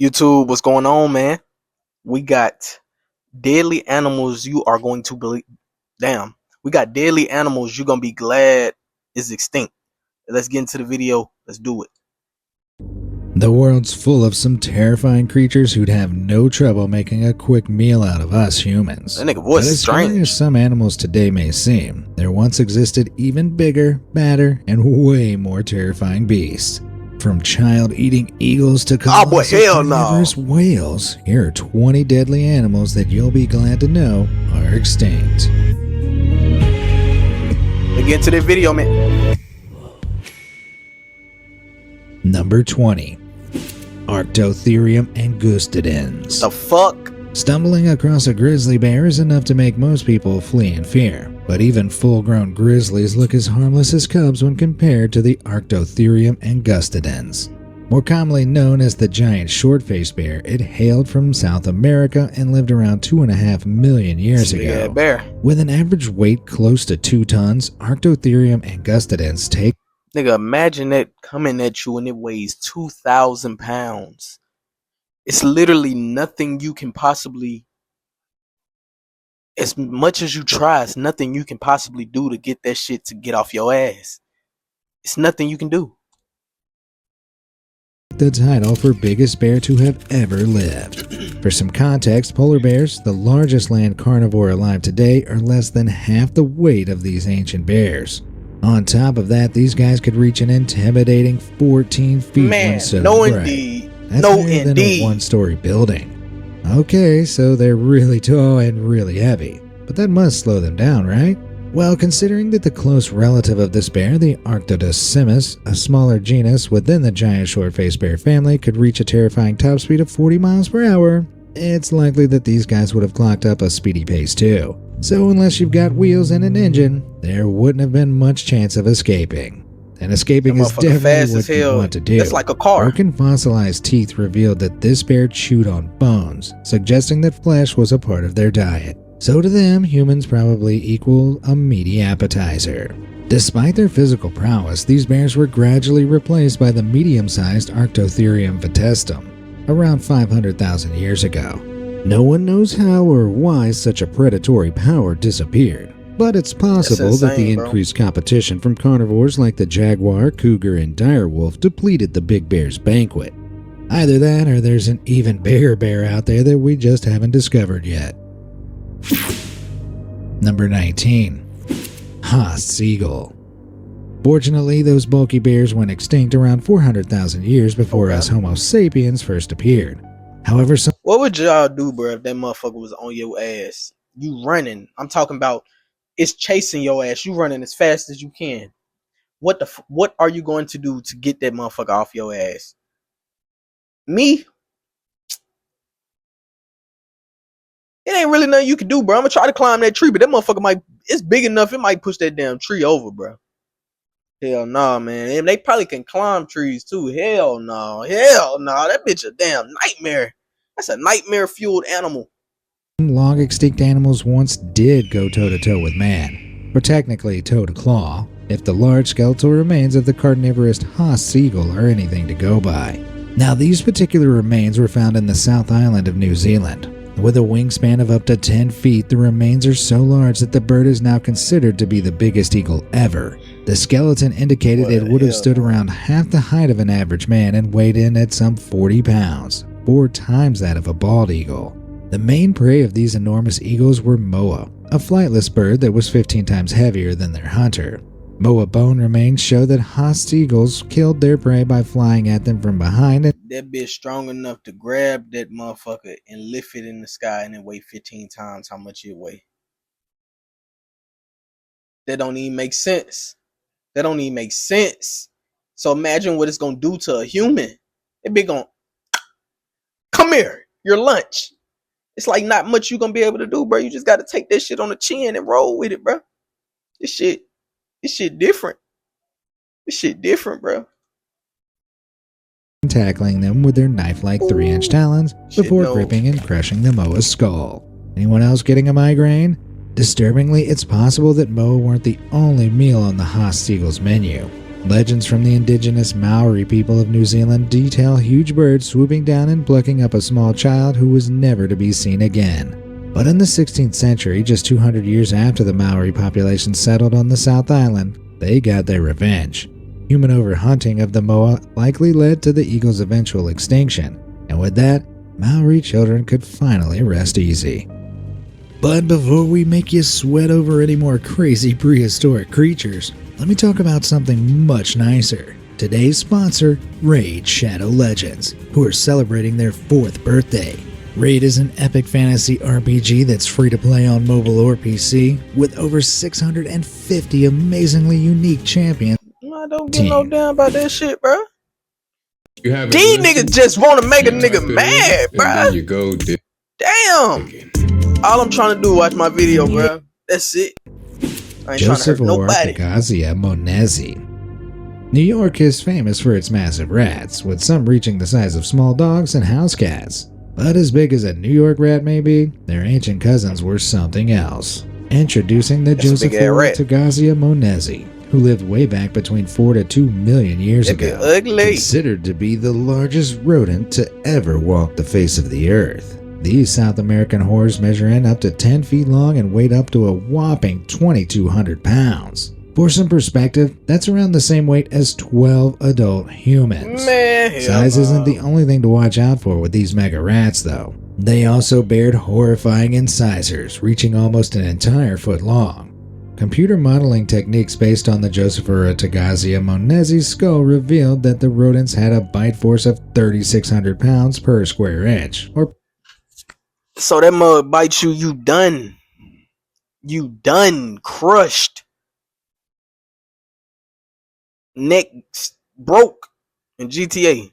YouTube, what's going on, man? We got deadly animals you are going to believe. Damn, we got deadly animals you're gonna be glad is extinct. Let's get into the video. Let's do it. The world's full of some terrifying creatures who'd have no trouble making a quick meal out of us humans. That nigga voice But is as scary strange. as some animals today may seem, there once existed even bigger, badder, and way more terrifying beasts. From child-eating eagles to colossal hell no. carnivorous whales, here are 20 deadly animals that you'll be glad to know are extinct. Let's get into the video, man. Number 20. Arctotherium angustidens. The fuck? Stumbling across a grizzly bear is enough to make most people flee in fear, but even full-grown grizzlies look as harmless as cubs when compared to the Arctotherium angustidens. More commonly known as the giant short-faced bear, it hailed from South America and lived around 2.5 million years ago. Yeah, bear. With an average weight close to 2 tons, Arctotherium angustidens take Nigga, imagine that coming at you and it weighs 2,000 pounds. It's literally nothing you can possibly, as much as you try, it's nothing you can possibly do to get that shit to get off your ass. It's nothing you can do. the title for biggest bear to have ever lived. For some context, polar bears, the largest land carnivore alive today, are less than half the weight of these ancient bears. On top of that, these guys could reach an intimidating 14 feet Man, when so no bright. indeed. That's No higher than indeed. a one-story building. Okay, so they're really tall and really heavy, but that must slow them down, right? Well, considering that the close relative of this bear, the Arctodus simus, a smaller genus within the giant short-faced bear family, could reach a terrifying top speed of 40 miles per hour, it's likely that these guys would have clocked up a speedy pace too. So unless you've got wheels and an engine, there wouldn't have been much chance of escaping. And escaping That is motherfucker definitely fast what as you hell. want to do. That's like a car. Broken fossilized teeth revealed that this bear chewed on bones, suggesting that flesh was a part of their diet. So to them, humans probably equal a meaty appetizer. Despite their physical prowess, these bears were gradually replaced by the medium-sized Arctotherium vetestum, around 500,000 years ago. No one knows how or why such a predatory power disappeared, but it's possible that the insane, bro. increased competition from carnivores like the jaguar, cougar, and direwolf depleted the big bear's banquet. Either that or there's an even bigger bear out there that we just haven't discovered yet. Number 19. Haast's eagle. Fortunately, those bulky bears went extinct around 400,000 years before us Homo sapiens first appeared. However, some What would y'all do, bro, if that motherfucker was on your ass? You running. I'm talking about it's chasing your ass. You running as fast as you can. What are you going to do to get that motherfucker off your ass? Me? It ain't really nothing you can do, bro. I'm gonna try to climb that tree, but that motherfucker it's big enough, it might push that damn tree over, bro. Hell nah, man. And they probably can climb trees too. Hell no. Hell no. That bitch a damn nightmare. That's a nightmare-fueled animal. long extinct animals once did go toe-to-toe with man, or technically toe-to-claw, if the large skeletal remains of the carnivorous Haast's eagle are anything to go by. Now, these particular remains were found in the South Island of New Zealand. With a wingspan of up to 10 feet, the remains are so large that the bird is now considered to be the biggest eagle ever. The skeleton indicated it would have stood around half the height of an average man and weighed in at some 40 pounds, 4 times that of a bald eagle. The main prey of these enormous eagles were moa, a flightless bird that was 15 times heavier than their hunter. Moa bone remains show that Haast's eagles killed their prey by flying at them from behind. That bitch strong enough to grab that motherfucker and lift it in the sky and then weigh 15 times how much it weigh. That don't even make sense. That don't even make sense. So imagine what it's gonna do to a human. It be gonna come here, your lunch. It's like not much you gonna be able to do, bro. You just gotta take that shit on the chin and roll with it, bro. This shit different. This shit different, bro. Tackling them with their knife-like 3-inch talons before gripping and crushing the moa's skull. Anyone else getting a migraine? Disturbingly, it's possible that moa weren't the only meal on the Haast's eagle's menu. Legends from the indigenous Maori people of New Zealand detail huge birds swooping down and plucking up a small child who was never to be seen again. But in the 16th century, just 200 years after the Maori population settled on the South Island, they got their revenge. Human overhunting of the moa likely led to the eagle's eventual extinction, and with that, Maori children could finally rest easy. But before we make you sweat over any more crazy prehistoric creatures, let me talk about something much nicer. Today's sponsor, Raid Shadow Legends, who are celebrating their 4th birthday. Raid is an epic fantasy RPG that's free to play on mobile or PC, with over 650 amazingly unique champions. I don't get no damn about that shit, bro. You have These niggas just want to make a nigga mad, bro. There you go. Damn. All I'm trying to do is watch my video, bro. That's it. I ain't Joseph trying to hurt nobody. Tagazia Monesi. New York is famous for its massive rats, with some reaching the size of small dogs and house cats. But as big as a New York rat may be, their ancient cousins were something else. Introducing the Joseph Tagazia Monesi, who lived way back between 4 to 2 million years ago, considered to be the largest rodent to ever walk the face of the earth. These South American horrors measure in up to 10 feet long and weigh up to a whopping 2,200 pounds. For some perspective, that's around the same weight as 12 adult humans. Man, size isn't the only thing to watch out for with these mega rats, though. They also bared horrifying incisors, reaching almost an entire foot long. Computer modeling techniques based on the Joseph Tagazia Monesi skull revealed that the rodents had a bite force of 3,600 pounds per square inch, or so that mug bites you, you done. You done. Crushed. Neck broke in GTA.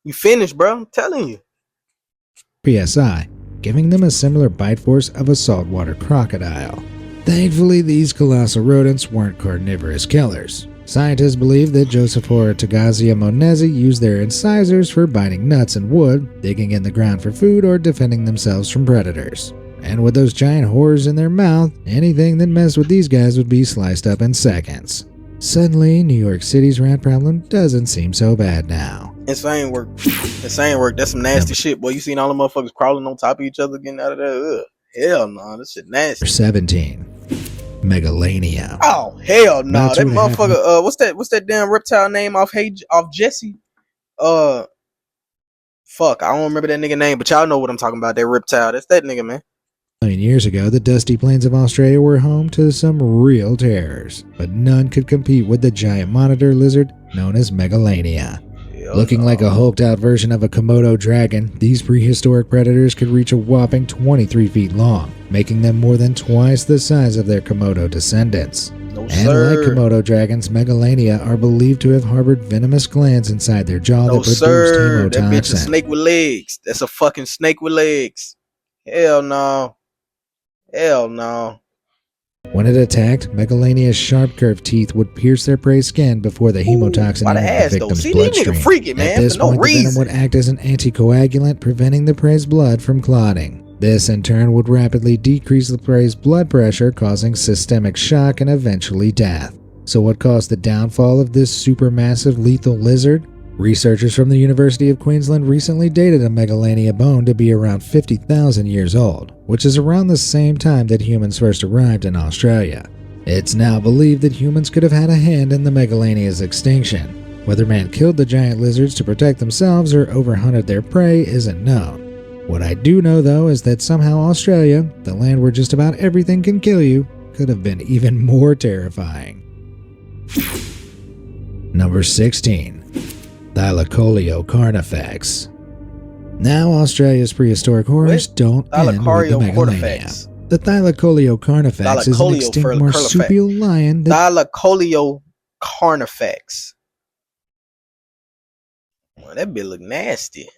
You finished, bro. I'm telling you. PSI, giving them a similar bite force of a saltwater crocodile. Thankfully, these colossal rodents weren't carnivorous killers. Scientists believe that Joseph Tagazia Monesi used their incisors for biting nuts and wood, digging in the ground for food, or defending themselves from predators. And with those giant horrors in their mouth, anything that messed with these guys would be sliced up in seconds. Suddenly, New York City's rat problem doesn't seem so bad now. Insane work. Insane work. That's some nasty shit, boy. You seen all the motherfuckers crawling on top of each other, getting out of there? Ugh. Hell no, this shit nasty. 17. Megalania. Oh hell no! That motherfucker. What's that damn reptile name off Jesse? Fuck, I don't remember that nigga name, but y'all know what I'm talking about. That reptile. That's that nigga, man. A million years ago, the dusty plains of Australia were home to some real terrors, but none could compete with the giant monitor lizard known as Megalania. Looking like a hulked out version of a Komodo dragon, these prehistoric predators could reach a whopping 23 feet long, making them more than twice the size of their Komodo descendants. No, and sir. like Komodo dragons, Megalania are believed to have harbored venomous glands inside their jaw that produced hemotoxin. That bitch a snake with legs. That's a fucking snake with legs. Hell no. Hell no. When it attacked, Megalania's sharp curved teeth would pierce their prey's skin before the hemotoxin entered the victim's bloodstream. At this point, the venom would act as an anticoagulant, preventing the prey's blood from clotting. This, in turn, would rapidly decrease the prey's blood pressure, causing systemic shock and eventually death. So what caused the downfall of this supermassive lethal lizard? Researchers from the University of Queensland recently dated a Megalania bone to be around 50,000 years old, which is around the same time that humans first arrived in Australia. It's now believed that humans could have had a hand in the Megalania's extinction. Whether man killed the giant lizards to protect themselves or overhunted their prey isn't known. What I do know, though, is that somehow Australia, the land where just about everything can kill you, could have been even more terrifying. Number 16. Thylacoleo carnifex. Now Australia's prehistoric horrors don't end with the Megalania. The Thylacoleo carnifex is an extinct marsupial lion that Thylacoleo carnifex. Well, that bit look nasty.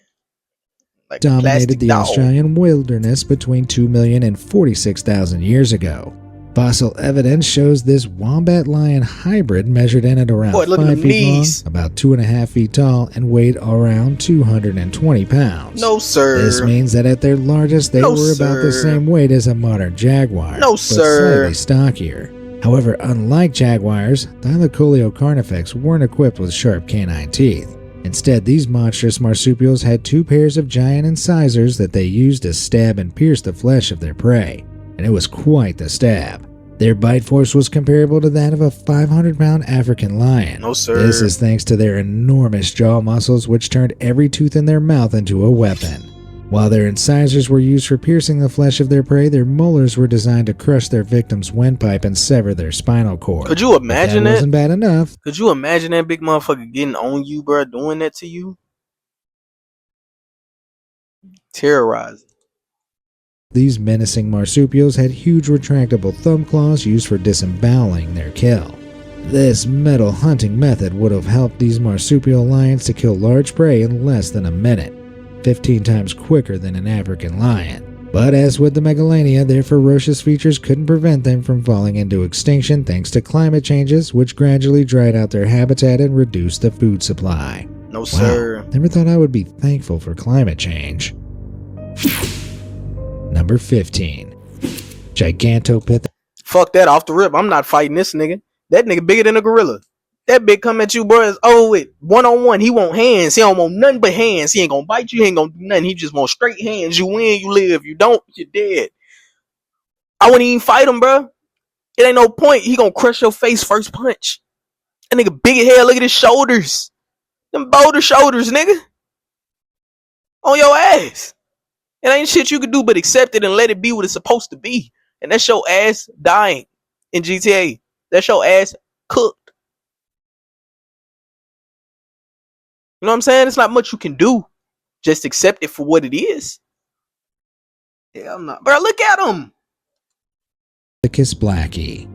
Like dominated the Australian wilderness between 2 million and 46,000 years ago. Fossil evidence shows this wombat-lion hybrid measured in at around 5 feet long, about 2.5 feet tall, and weighed around 220 pounds. No, sir. This means that at their largest, they were about the same weight as a modern jaguar, no, but sir. slightly stockier. However, unlike jaguars, Thylacoleo carnifex weren't equipped with sharp canine teeth. Instead, these monstrous marsupials had two pairs of giant incisors that they used to stab and pierce the flesh of their prey, and it was quite the stab. Their bite force was comparable to that of a 500-pound African lion. No, sir. This is thanks to their enormous jaw muscles, which turned every tooth in their mouth into a weapon. While their incisors were used for piercing the flesh of their prey, their molars were designed to crush their victim's windpipe and sever their spinal cord. Could you imagine that? Wasn't bad enough. Could you imagine that big motherfucker getting on you, bro, doing that to you? Terrorizing. These menacing marsupials had huge retractable thumb claws used for disemboweling their kill. This metal hunting method would have helped these marsupial lions to kill large prey in less than a minute, 15 times quicker than an African lion. But as with the megalania, their ferocious features couldn't prevent them from falling into extinction thanks to climate changes, which gradually dried out their habitat and reduced the food supply. No, sir. Wow, never thought I would be thankful for climate change. Number 15. Gigantopithecus. Fuck that, off the rip. I'm not fighting this nigga. That nigga bigger than a gorilla. That bitch come at you, bro. It's over with. One-on-one. He want hands. He don't want nothing but hands. He ain't gonna bite you. He ain't gonna do nothing. He just want straight hands. You win, you live. You don't, you're dead. I wouldn't even fight him, bro. It ain't no point. He gonna crush your face first punch. That nigga big as hell. Look at his shoulders. Them boulder shoulders, nigga. On your ass. It ain't shit you could do but accept it and let it be what it's supposed to be. And that's your ass dying in GTA. That's your ass cooked. You know what I'm saying? It's not much you can do. Just accept it for what it is. Hell no. Bro, look at him. Blackie.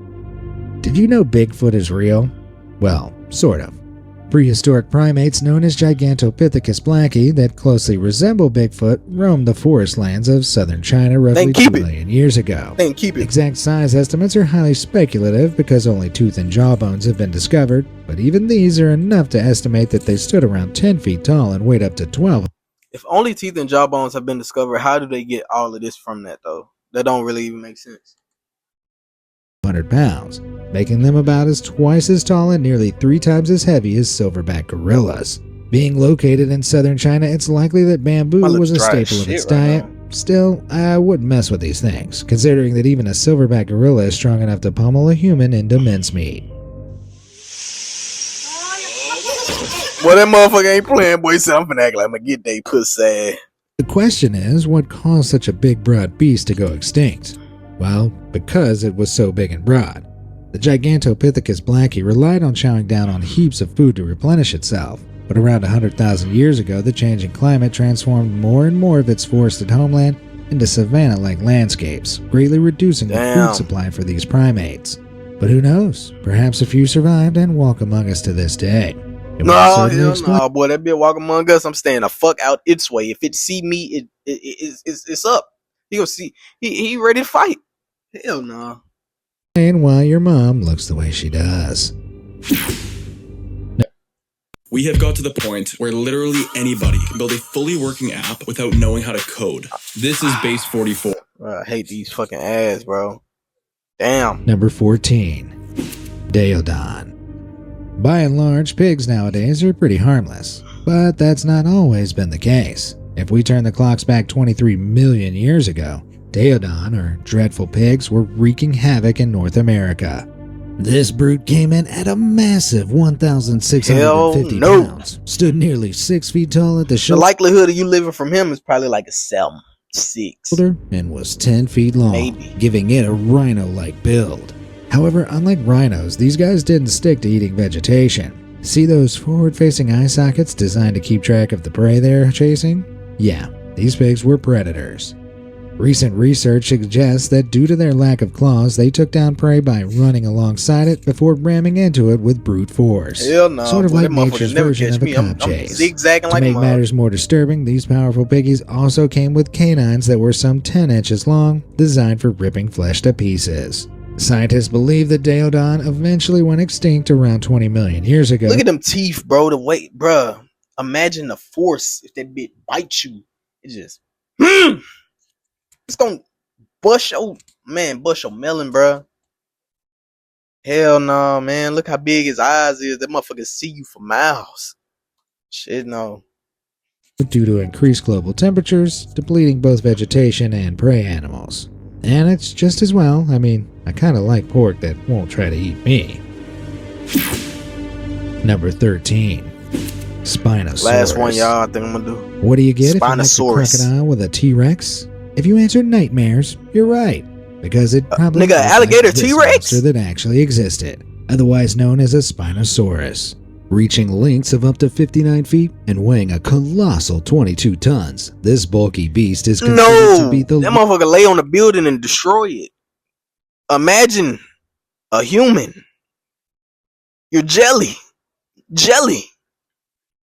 Did you know Bigfoot is real? Well, sort of. Prehistoric primates known as Gigantopithecus blackie that closely resemble Bigfoot roamed the forest lands of southern China roughly 2 million years ago. Exact size estimates are highly speculative because only tooth and jaw bones have been discovered, but even these are enough to estimate that they stood around 10 feet tall and weighed up to 12. If only teeth and jaw bones have been discovered, how do they get all of this from that, though? That don't really even make sense. 100 pounds, making them about twice as tall and nearly 3 times as heavy as silverback gorillas. Being located in southern China, it's likely that bamboo was a staple of its diet. Still, I wouldn't mess with these things, considering that even a silverback gorilla is strong enough to pummel a human into mincemeat. Well, that motherfucker ain't playing, boy. He said, I'm finna act like I'm gonna get they pussy. The question is, what caused such a big, broad beast to go extinct? Well, because it was so big and broad. The Gigantopithecus blackie relied on chowing down on heaps of food to replenish itself, but around 100,000 years ago, the changing climate transformed more and more of its forested homeland into savanna-like landscapes, greatly reducing the food supply for these primates. But who knows? Perhaps a few survived and walk among us to this day. No, hell no, boy. That bitch walk among us. I'm staying the fuck out its way. If it see me, it's up. He gonna see. He ready to fight. Hell no. And why your mom looks the way she does. We have got to the point where literally anybody can build a fully working app without knowing how to code. This is base 44. Bro, I hate these fucking ads, bro. Damn. Number 14. Daeodon. By and large, pigs nowadays are pretty harmless, but that's not always been the case. If we turn the clocks back 23 million years ago, Daeodon, or dreadful pigs, were wreaking havoc in North America. This brute came in at a massive 1,650 pounds, stood nearly 6 feet tall at the shoulder. The likelihood of you living from him is probably like a 6, and was 10 feet long, giving it a rhino-like build. However, unlike rhinos, these guys didn't stick to eating vegetation. See those forward-facing eye sockets designed to keep track of the prey they're chasing? Yeah, these pigs were predators. Recent research suggests that due to their lack of claws, they took down prey by running alongside it before ramming into it with brute force. Hell no, sort of like nature's version of a cub chase. To make matters more disturbing, these powerful piggies also came with canines that were some 10 inches long, designed for ripping flesh to pieces. Scientists believe that Daeodon eventually went extinct around 20 million years ago. Look at them teeth, bro. The weight, bro. Imagine the force if that bit bites you. It just, it's gonna bust your melon, bro. Hell no, man. Look how big his eyes is. That motherfucker see you for miles. Shit, no. Due to increased global temperatures, depleting both vegetation and prey animals. And it's just as well. I mean, I kind of like pork that won't try to eat me. Number 13. Spinosaurus. Last one, y'all. I think I'm gonna do. What do you get if you mix a Spinosaurus. crocodile with a T-Rex? If you answered nightmares, you're right. Because it probably nigga, looks like alligator this T-Rex? monster that actually existed, otherwise known as a Spinosaurus. Reaching lengths of up to 59 feet and weighing a colossal 22 tons, this bulky beast is considered to No, be the that motherfucker lay on the building and destroy it. Imagine a human. You're jelly, jelly,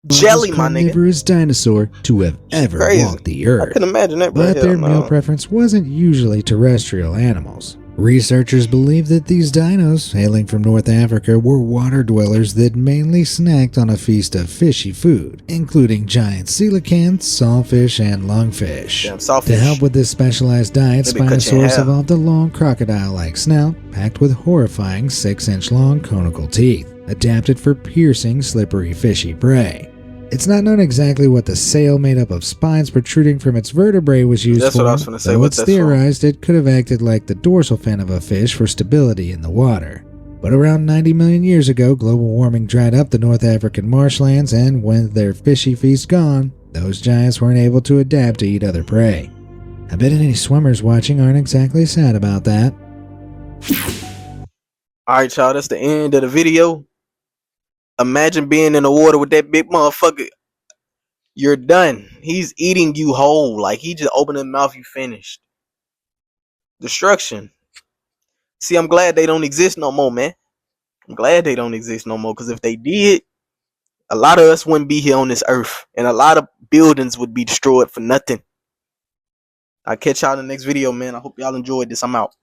largest my nigga. carnivorous dinosaur to have ever Crazy. walked the I earth. couldn't imagine that, bro. But Hell their no. meal preference wasn't usually terrestrial animals. Researchers believe that these dinos, hailing from North Africa, were water dwellers that mainly snacked on a feast of fishy food, including giant coelacanths, sawfish, and lungfish. Damn, sawfish. To help with this specialized diet, Maybe cut you in Spinosaurus half. evolved a long crocodile-like snout packed with horrifying 6-inch long conical teeth, adapted for piercing, slippery, fishy prey. It's not known exactly what the sail made up of spines protruding from its vertebrae was used That's for, what I was gonna say. though What's it's that for? theorized it could have acted like the dorsal fin of a fish for stability in the water. But around 90 million years ago, global warming dried up the North African marshlands, and with their fishy feast gone, those giants weren't able to adapt to eat other prey. I bet any swimmers watching aren't exactly sad about that. Alright, y'all, that's the end of the video. Imagine being in the water with that big motherfucker. You're done. He's eating you whole. Like, he just opened his mouth, you finished. Destruction. See, I'm glad they don't exist no more, man. I'm glad they don't exist no more. Because if they did, a lot of us wouldn't be here on this earth. And a lot of buildings would be destroyed for nothing. I'll catch y'all in the next video, man. I hope y'all enjoyed this. I'm out.